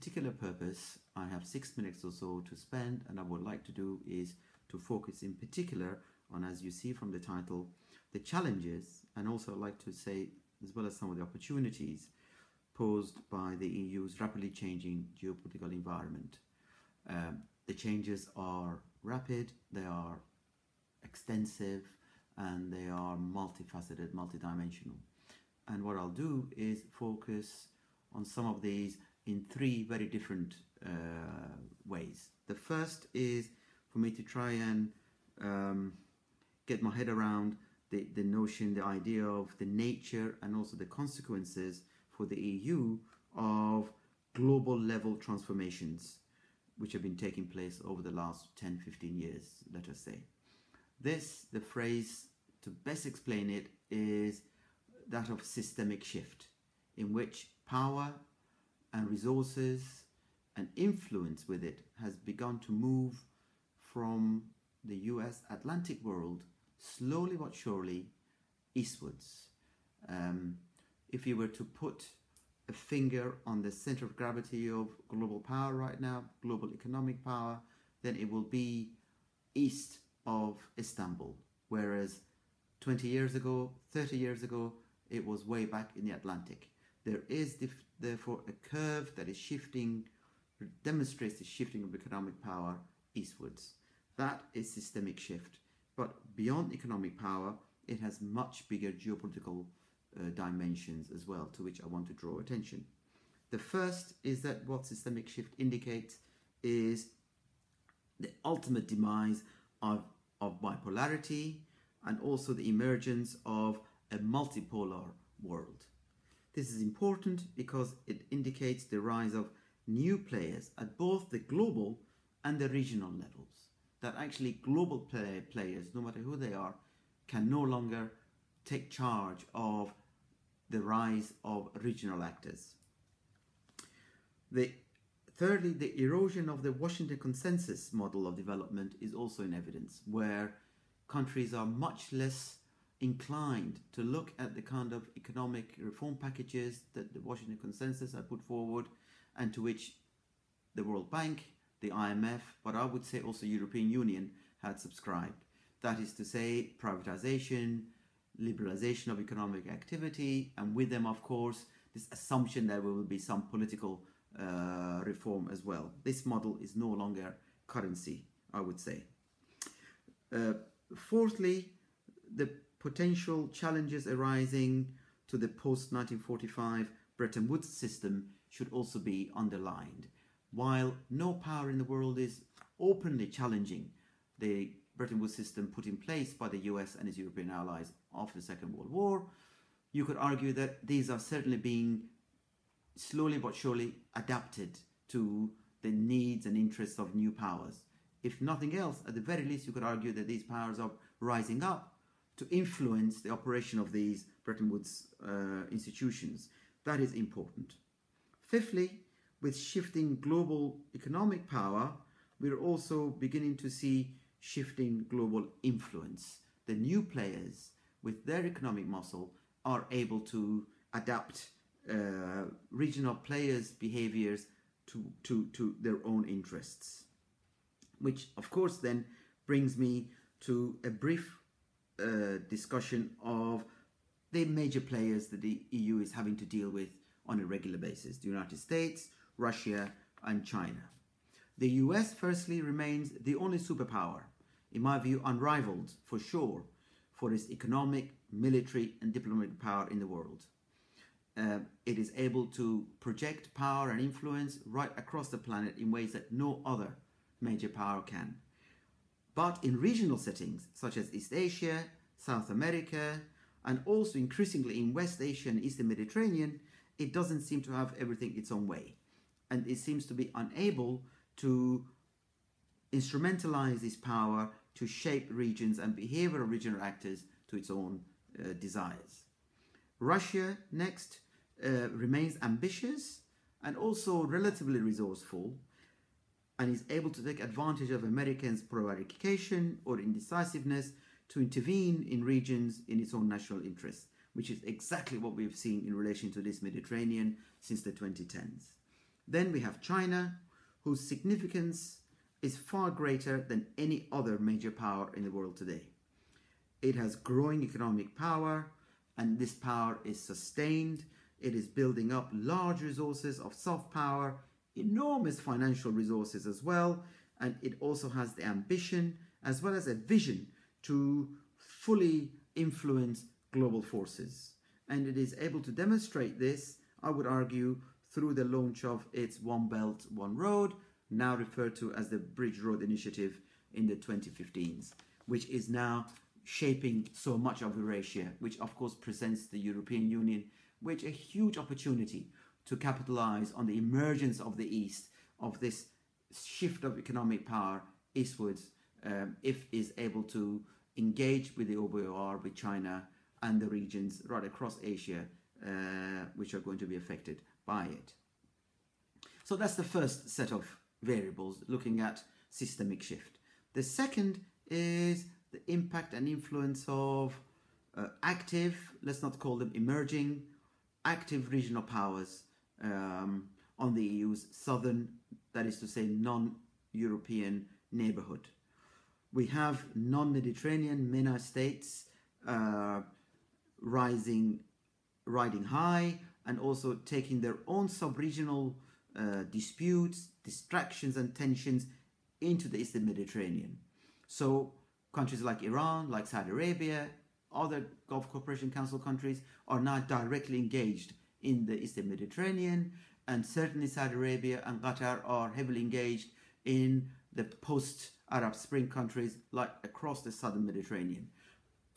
particular purpose, I have 6 minutes or so to spend, and I would like to do is to focus in particular on, as you see from the title, the challenges, and also I'd like to say as well as some of the opportunities posed by the EU's rapidly changing geopolitical environment. The changes are rapid, they are extensive, and they are multifaceted, multidimensional. And what I'll do is focus on some of these in three very different ways. The first is for me to try and get my head around the notion, the idea of the nature and also the consequences for the EU of global level transformations which have been taking place over the last 10-15 years, let us say. The phrase to best explain it is that of systemic shift, in which power and resources and influence with it has begun to move from the US Atlantic world slowly but surely eastwards. If you were to put a finger on the center of gravity of global power right now, global economic power, then it will be east of Istanbul, whereas 20 years ago, 30 years ago, it was way back in the Atlantic. There is therefore a curve that is shifting, demonstrates the shifting of economic power eastwards. That is systemic shift. But beyond economic power, it has much bigger geopolitical dimensions as well, to which I want to draw attention. The first is that what systemic shift indicates is the ultimate demise of bipolarity and also the emergence of a multipolar world. This is important because it indicates the rise of new players at both the global and the regional levels. That actually global players, no matter who they are, can no longer take charge of the rise of regional actors. Thirdly, the erosion of the Washington consensus model of development is also in evidence, where countries are much less inclined to look at the kind of economic reform packages that the Washington consensus had put forward and to which the World Bank, the IMF, but I would say also European Union had subscribed. That is to say, privatization, liberalization of economic activity, and with them, of course, this assumption that there will be some political reform as well. This model is no longer currency, I would say. Fourthly, the potential challenges arising to the post-1945 Bretton Woods system should also be underlined. While no power in the world is openly challenging the Bretton Woods system put in place by the US and its European allies after the Second World War, you could argue that these are certainly being slowly but surely adapted to the needs and interests of new powers. If nothing else, at the very least, you could argue that these powers are rising up to influence the operation of these Bretton Woods institutions. That is important. Fifthly, with shifting global economic power, we're also beginning to see shifting global influence. The new players with their economic muscle are able to adapt regional players' behaviors to their own interests. Which of course then brings me to a brief discussion of the major players that the EU is having to deal with on a regular basis: the United States, Russia, and China. The US, firstly, remains the only superpower, in my view, unrivaled for sure, for its economic, military, and diplomatic power in the world. It is able to project power and influence right across the planet in ways that no other major power can. But in regional settings, such as East Asia, South America, and also increasingly in West Asia and Eastern Mediterranean, it doesn't seem to have everything its own way. And it seems to be unable to instrumentalize this power to shape regions and behavior of regional actors to its own desires. Russia, next, remains ambitious and also relatively resourceful, and is able to take advantage of Americans' prevarication or indecisiveness to intervene in regions in its own national interest, which is exactly what we've seen in relation to this Mediterranean since the 2010s. Then we have China, whose significance is far greater than any other major power in the world today. It has growing economic power, and this power is sustained. It is building up large resources of soft power, enormous financial resources as well, and it also has the ambition as well as a vision to fully influence global forces. And it is able to demonstrate this, I would argue, through the launch of its One Belt, One Road, now referred to as the Bridge Road Initiative in the 2015s, which is now shaping so much of Eurasia, which of course presents the European Union with a huge opportunity to capitalize on the emergence of the East, of this shift of economic power eastwards, if is able to engage with the OBOR, with China and the regions right across Asia, which are going to be affected by it. So that's the first set of variables, looking at systemic shift. The second is the impact and influence of active, let's not call them emerging, active regional powers on the EU's southern, that is to say, non-European neighborhood. We have non-Mediterranean MENA states riding high and also taking their own sub-regional disputes, distractions and tensions into the Eastern Mediterranean. So countries like Iran, like Saudi Arabia, other Gulf Cooperation Council countries are now directly engaged in the Eastern Mediterranean, and certainly Saudi Arabia and Qatar are heavily engaged in the post-Arab Spring countries like across the southern Mediterranean.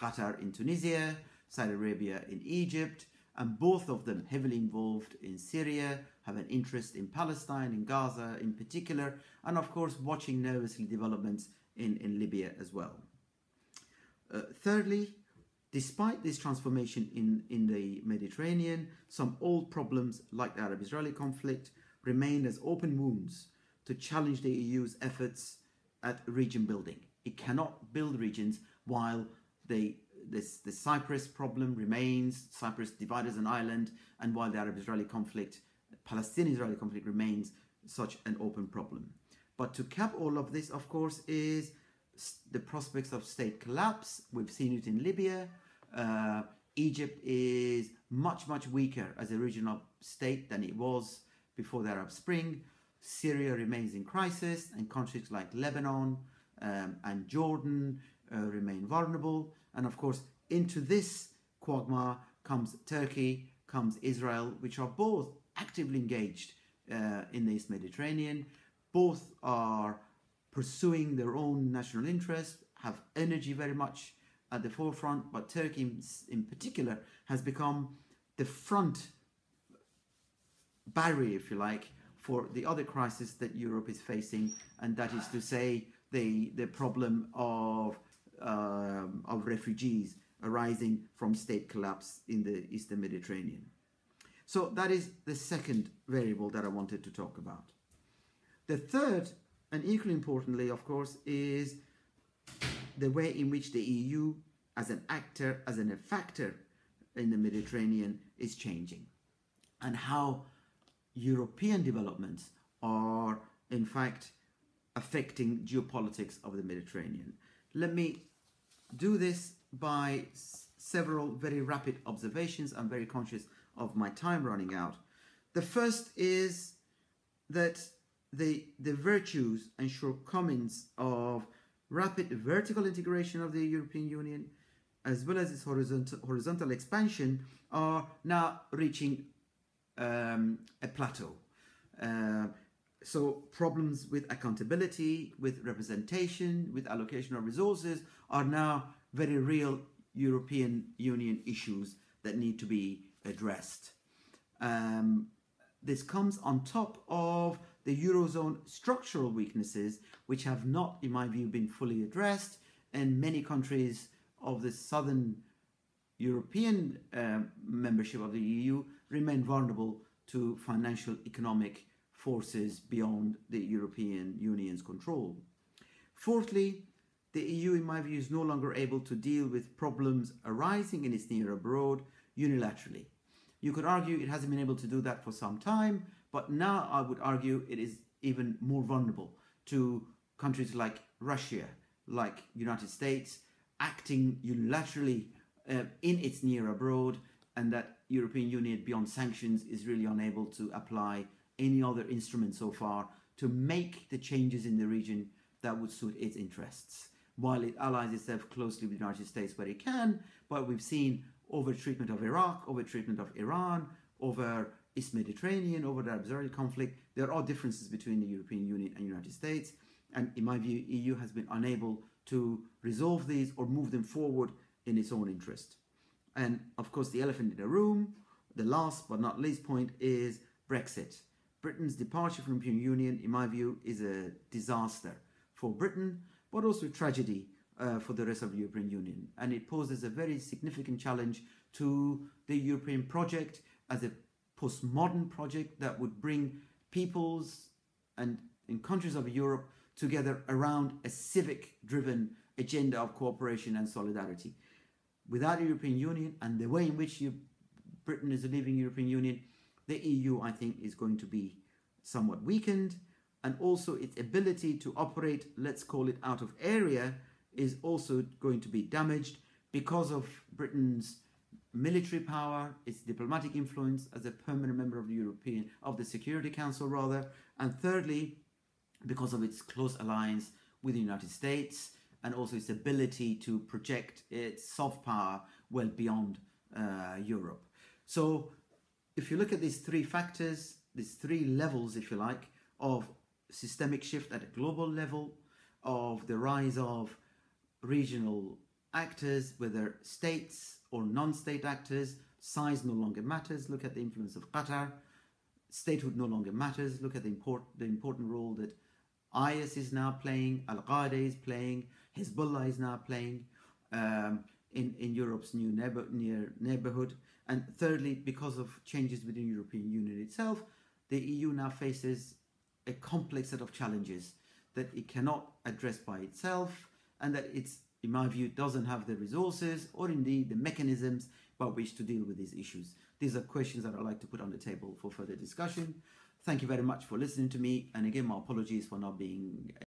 Qatar in Tunisia, Saudi Arabia in Egypt, and both of them heavily involved in Syria, have an interest in Palestine, in Gaza in particular, and of course watching nervously developments in Libya as well. Thirdly, despite this transformation in the Mediterranean, some old problems like the Arab-Israeli conflict remain as open wounds to challenge the EU's efforts at region building. It cannot build regions while the Cyprus problem remains, Cyprus divided as an island, and while the Arab-Israeli conflict, Palestinian-Israeli conflict remains such an open problem. But to cap all of this, of course, is the prospects of state collapse. We've seen it in Libya. Egypt is much weaker as a regional state than it was before the Arab Spring. Syria remains in crisis, and countries like Lebanon and Jordan remain vulnerable. And of course, into this quagmire comes Turkey, comes Israel, which are both actively engaged in the East Mediterranean. Both are pursuing their own national interests, have energy very much at the forefront, but Turkey in particular has become the front barrier, if you like, for the other crisis that Europe is facing, and that is to say the problem of refugees arising from state collapse in the Eastern Mediterranean. So that is the second variable that I wanted to talk about. The third, and equally importantly, of course, is the way in which the EU as an actor, as an effector in the Mediterranean is changing, and how European developments are in fact affecting geopolitics of the Mediterranean. Let me do this by several very rapid observations. I'm very conscious of my time running out. The first is that the virtues and shortcomings of rapid vertical integration of the European Union, as well as its horizontal expansion, are now reaching a plateau. So problems with accountability, with representation, with allocation of resources are now very real European Union issues that need to be addressed. This comes on top of the Eurozone structural weaknesses, which have not, in my view, been fully addressed, and many countries of the southern European membership of the EU remain vulnerable to financial economic forces beyond the European Union's control. Fourthly, the EU, in my view, is no longer able to deal with problems arising in its near abroad unilaterally. You could argue it hasn't been able to do that for some time, But now I would argue it is even more vulnerable to countries like Russia, like United States, acting unilaterally in its near abroad, and that European Union beyond sanctions is really unable to apply any other instrument so far to make the changes in the region that would suit its interests. While it allies itself closely with the United States where it can, but we've seen over-treatment of Iraq, over-treatment of Iran, over East Mediterranean, over the Israeli conflict. There are differences between the European Union and the United States, and in my view, EU has been unable to resolve these or move them forward in its own interest. And of course, the elephant in the room, the last but not least point, is Brexit. Britain's departure from the European Union, in my view, is a disaster for Britain, but also a tragedy for the rest of the European Union. And it poses a very significant challenge to the European project as a postmodern project that would bring peoples and in countries of Europe together around a civic-driven agenda of cooperation and solidarity. Without the European Union and the way in which Britain is leaving the European Union, the EU, I think, is going to be somewhat weakened, and also its ability to operate, let's call it out of area, is also going to be damaged because of Britain's military power, its diplomatic influence as a permanent member of the Security Council rather, and thirdly, because of its close alliance with the United States, and also its ability to project its soft power well beyond Europe. So if you look at these three factors, these three levels, if you like, of systemic shift at a global level, of the rise of regional actors, whether states or non-state actors, size no longer matters. Look at the influence of Qatar. Statehood no longer matters. Look at the important role that IS is now playing, Al-Qaeda is playing, Hezbollah is now playing in Europe's new neighborhood. And thirdly, because of changes within the European Union itself, the EU now faces a complex set of challenges that it cannot address by itself, and that it's, in my view, doesn't have the resources or indeed the mechanisms by which to deal with these issues. These are questions that I'd like to put on the table for further discussion. Thank you very much for listening to me, and again, my apologies for not being